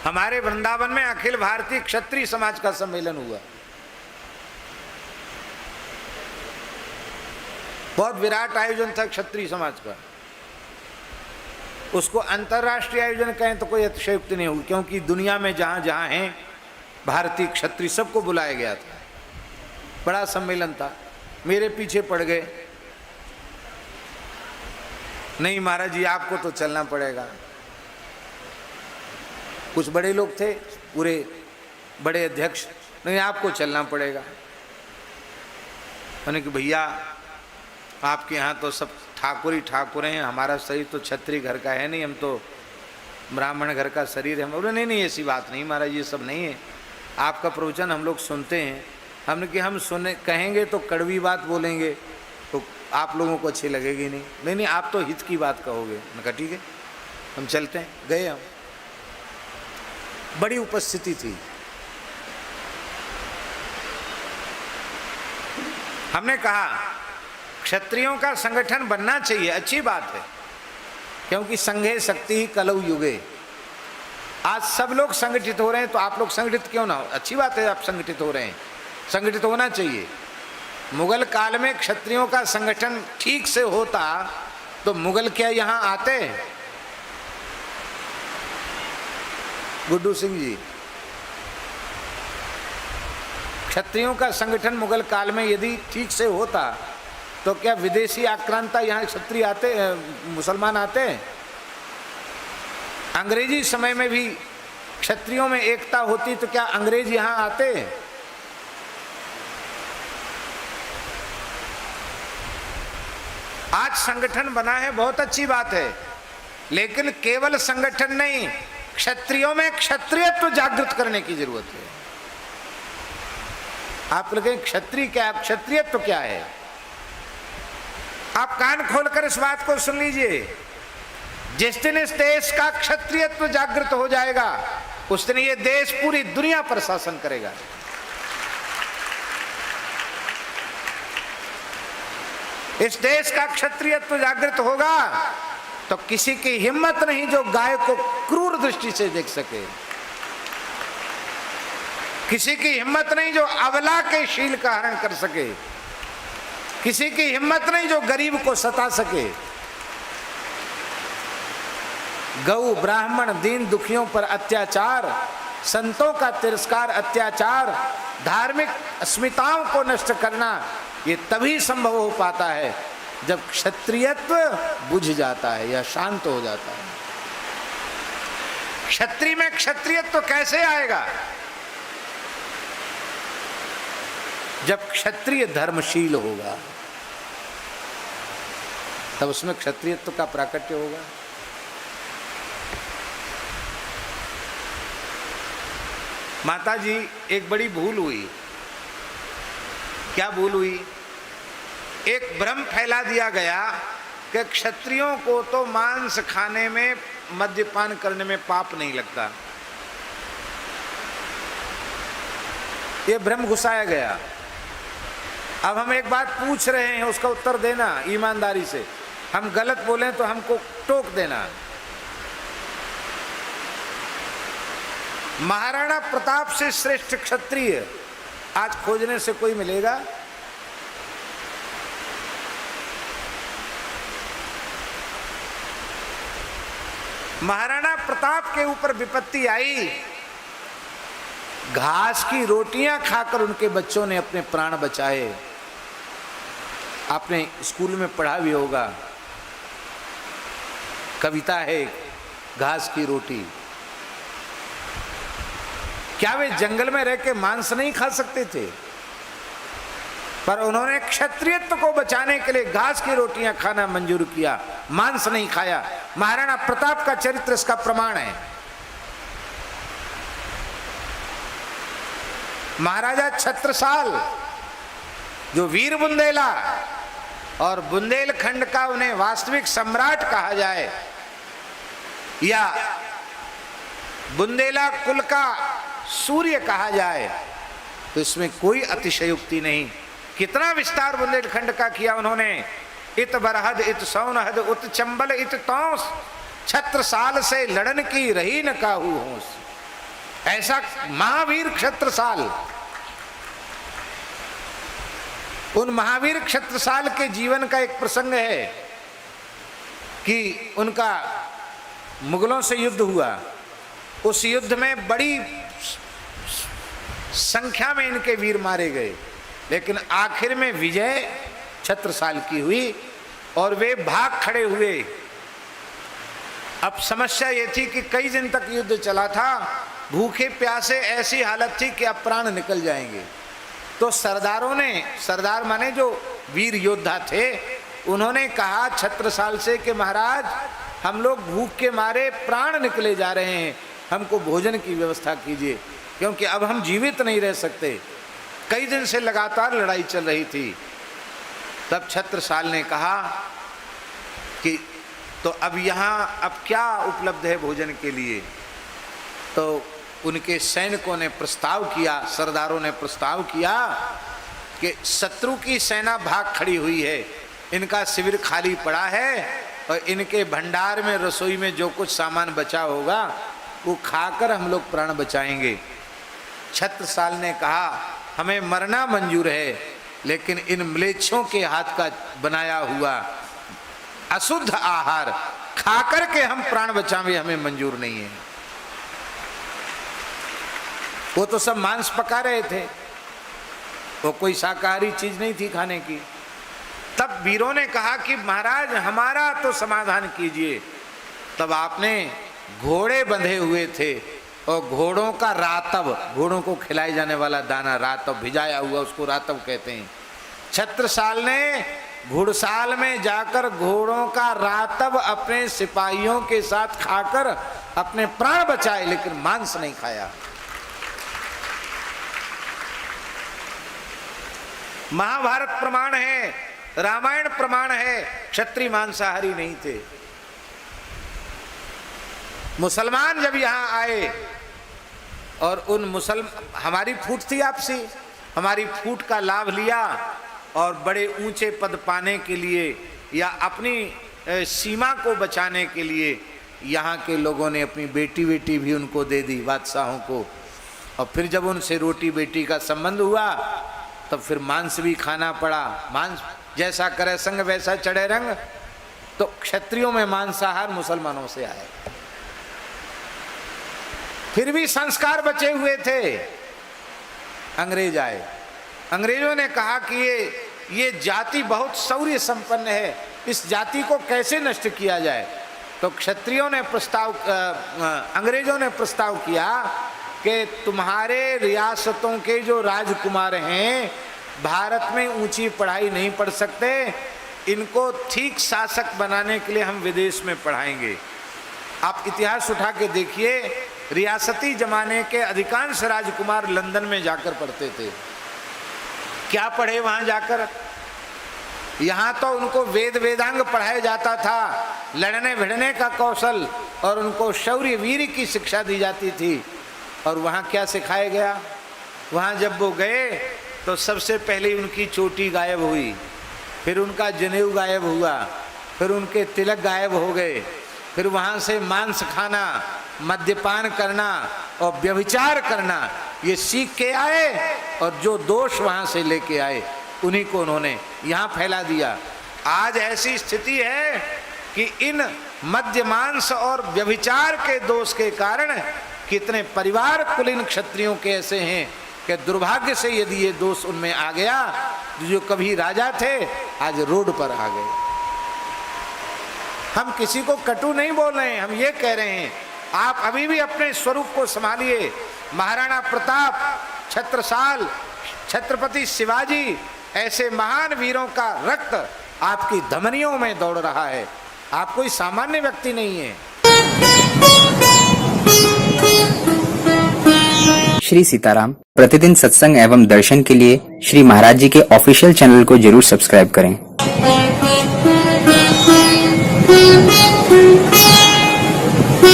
हमारे वृंदावन में अखिल भारतीय क्षत्रिय समाज का सम्मेलन हुआ, बहुत विराट आयोजन था क्षत्रिय समाज का। उसको अंतर्राष्ट्रीय आयोजन कहें तो कोई अतिशयोक्ति नहीं होगी, क्योंकि दुनिया में जहां जहां हैं भारतीय क्षत्रिय सबको बुलाया गया था। बड़ा सम्मेलन था। मेरे पीछे पड़ गए, नहीं महाराज जी आपको तो चलना पड़ेगा। कुछ बड़े लोग थे, पूरे बड़े अध्यक्ष, नहीं आपको चलना पड़ेगा। मैंने कि भैया आपके यहाँ तो सब ठाकुर ही ठाकुर हैं, हमारा शरीर तो क्षत्रिय घर का है नहीं, हम तो ब्राह्मण घर का शरीर है। बोले नहीं नहीं ऐसी बात नहीं महाराज, ये सब नहीं है, आपका प्रवचन हम लोग सुनते हैं। हमने कि हम सुने कहेंगे तो कड़वी बात बोलेंगे तो आप लोगों को अच्छी लगेगी नहीं। नहीं नहीं आप तो हित की बात कहोगे। मैंने कहा ठीक है हम चलते हैं। गए हम, बड़ी उपस्थिति थी। हमने कहा क्षत्रियों का संगठन बनना चाहिए, अच्छी बात है, क्योंकि संघे शक्ति ही कलौ युगे। आज सब लोग संगठित हो रहे हैं तो आप लोग संगठित क्यों ना हो? अच्छी बात है आप संगठित हो रहे हैं, संगठित होना चाहिए। मुगल काल में क्षत्रियों का संगठन ठीक से होता तो मुगल क्या यहां आते? गुड्डू सिंह जी, क्षत्रियों का संगठन मुगल काल में यदि ठीक से होता तो क्या विदेशी आक्रांता यहाँ क्षत्रिय आते, मुसलमान आते? अंग्रेजी समय में भी क्षत्रियों में एकता होती तो क्या अंग्रेज यहाँ आते? आज संगठन बना है, बहुत अच्छी बात है, लेकिन केवल संगठन नहीं, क्षत्रियों में क्षत्रियत्व जागृत करने की जरूरत है। आप लोग क्षत्रिय क्या है, क्षत्रियत्व क्या है? आप कान खोलकर इस बात को सुन लीजिए। जिस दिन इस देश का क्षत्रियत्व जागृत हो जाएगा उस दिन ये देश पूरी दुनिया पर शासन करेगा। इस देश का क्षत्रियत्व जागृत होगा तो किसी की हिम्मत नहीं जो गाय को क्रूर दृष्टि से देख सके, किसी की हिम्मत नहीं जो अबला के शील का हरण कर सके, किसी की हिम्मत नहीं जो गरीब को सता सके। गौ ब्राह्मण दीन दुखियों पर अत्याचार, संतों का तिरस्कार, अत्याचार, धार्मिक अस्मिताओं को नष्ट करना, ये तभी संभव हो पाता है जब क्षत्रियत्व बुझ जाता है या शांत हो जाता है। क्षत्रिय में क्षत्रियत्व कैसे आएगा? जब क्षत्रिय धर्मशील होगा तब उसमें क्षत्रियत्व का प्राकट्य होगा। माता जी एक बड़ी भूल हुई। क्या भूल हुई? एक भ्रम फैला दिया गया कि क्षत्रियों को तो मांस खाने में, मद्यपान करने में पाप नहीं लगता। ये भ्रम घुसाया गया। अब हम एक बात पूछ रहे हैं, उसका उत्तर देना ईमानदारी से। हम गलत बोलें तो हमको टोक देना। महाराणा प्रताप से श्रेष्ठ क्षत्रिय आज खोजने से कोई मिलेगा? महाराणा प्रताप के ऊपर विपत्ति आई, घास की रोटियां खाकर उनके बच्चों ने अपने प्राण बचाए। आपने स्कूल में पढ़ा भी होगा, कविता है घास की रोटी। क्या वे जंगल में रह के मांस नहीं खा सकते थे? पर उन्होंने क्षत्रियत्व को बचाने के लिए घास की रोटियां खाना मंजूर किया, मांस नहीं खाया। महाराणा प्रताप का चरित्र इसका प्रमाण है। महाराजा छत्रसाल जो वीर बुंदेला और बुंदेलखंड का उन्हें वास्तविक सम्राट कहा जाए या बुंदेला कुल का सूर्य कहा जाए तो इसमें कोई अतिशयोक्ति नहीं। कितना विस्तार बुंदेलखंड का किया उन्होंने। इत बरहद इत सौनहद उत चंबल इत तौस, छत्रसाल से लड़न की रही न काहू होश। ऐसा महावीर क्षत्रसाल, उन महावीर क्षत्रसाल के जीवन का एक प्रसंग है कि उनका मुगलों से युद्ध हुआ। उस युद्ध में बड़ी संख्या में इनके वीर मारे गए, लेकिन आखिर में विजय छत्रसाल की हुई और वे भाग खड़े हुए। अब समस्या ये थी कि कई दिन तक युद्ध चला था, भूखे प्यासे ऐसी हालत थी कि अब प्राण निकल जाएंगे। तो सरदारों ने, सरदार माने जो वीर योद्धा थे, उन्होंने कहा छत्रसाल से कि महाराज हम लोग भूख के मारे प्राण निकले जा रहे हैं, हमको भोजन की व्यवस्था कीजिए, क्योंकि अब हम जीवित नहीं रह सकते। कई दिन से लगातार लड़ाई चल रही थी। तब छत्रसाल ने कहा कि तो अब यहाँ अब क्या उपलब्ध है भोजन के लिए। तो उनके सैनिकों ने प्रस्ताव किया, सरदारों ने प्रस्ताव किया कि शत्रु की सेना भाग खड़ी हुई है, इनका शिविर खाली पड़ा है और इनके भंडार में रसोई में जो कुछ सामान बचा होगा वो खाकर हम लोग प्राण बचाएंगे। छत्रसाल ने कहा हमें मरना मंजूर है, लेकिन इन म्लेच्छों के हाथ का बनाया हुआ अशुद्ध आहार खाकर के हम प्राण बचावे हमें मंजूर नहीं है। वो तो सब मांस पका रहे थे, वो कोई शाकाहारी चीज नहीं थी खाने की। तब वीरों ने कहा कि महाराज हमारा तो समाधान कीजिए। तब आपने घोड़े बंधे हुए थे और घोड़ों का रातब, घोड़ों को खिलाए जाने वाला दाना रातब, भिजाया हुआ, उसको रातब कहते हैं। छत्रसाल ने घुड़साल में जाकर घोड़ों का रातब अपने सिपाहियों के साथ खाकर अपने प्राण बचाए, लेकिन मांस नहीं खाया। महाभारत प्रमाण है, रामायण प्रमाण है, क्षत्रिय मांसाहारी नहीं थे। मुसलमान जब यहां आए और उन हमारी फूट थी आपसी, हमारी फूट का लाभ लिया और बड़े ऊंचे पद पाने के लिए या अपनी सीमा को बचाने के लिए यहाँ के लोगों ने अपनी बेटी बेटी भी उनको दे दी, बादशाहों को। और फिर जब उनसे रोटी बेटी का संबंध हुआ तब फिर मांस भी खाना पड़ा। मांस जैसा करे संग वैसा चढ़े रंग। तो क्षत्रियों में मांसाहार मुसलमानों से आए, फिर भी संस्कार बचे हुए थे। अंग्रेज आए, अंग्रेजों ने कहा कि ये जाति बहुत शौर्य संपन्न है, इस जाति को कैसे नष्ट किया जाए। तो क्षत्रियों ने अंग्रेजों ने प्रस्ताव किया कि तुम्हारे रियासतों के जो राजकुमार हैं भारत में ऊंची पढ़ाई नहीं पढ़ सकते, इनको ठीक शासक बनाने के लिए हम विदेश में पढ़ाएंगे। आप इतिहास उठा के देखिए, रियासती जमाने के अधिकांश राजकुमार लंदन में जाकर पढ़ते थे। क्या पढ़े वहां जाकर? यहाँ तो उनको वेद वेदांग पढ़ाया जाता था, लड़ने भिड़ने का कौशल, और उनको शौर्य वीर की शिक्षा दी जाती थी। और वहाँ क्या सिखाया गया? वहाँ जब वो गए तो सबसे पहले उनकी चोटी गायब हुई, फिर उनका जनेऊ गायब हुआ, फिर उनके तिलक गायब हो गए, फिर वहाँ से मांस खाना, मद्यपान करना और व्यभिचार करना ये सीख के आए, और जो दोष वहाँ से लेके आए उन्हीं को उन्होंने यहाँ फैला दिया। आज ऐसी स्थिति है कि इन मद्य मांस और व्यभिचार के दोष के कारण कितने परिवार कुलीन क्षत्रियों के ऐसे हैं कि दुर्भाग्य से यदि ये दोष उनमें आ गया, जो कभी राजा थे आज रोड पर आ गए। हम किसी को कटु नहीं बोल रहे हैं, हम ये कह रहे हैं आप अभी भी अपने स्वरूप को संभालिए। महाराणा प्रताप, छत्रसाल, छत्रपति शिवाजी, ऐसे महान वीरों का रक्त आपकी धमनियों में दौड़ रहा है। आप कोई सामान्य व्यक्ति नहीं है। श्री सीताराम प्रतिदिन सत्संग एवं दर्शन के लिए श्री महाराज जी के ऑफिशियल चैनल को जरूर सब्सक्राइब करें।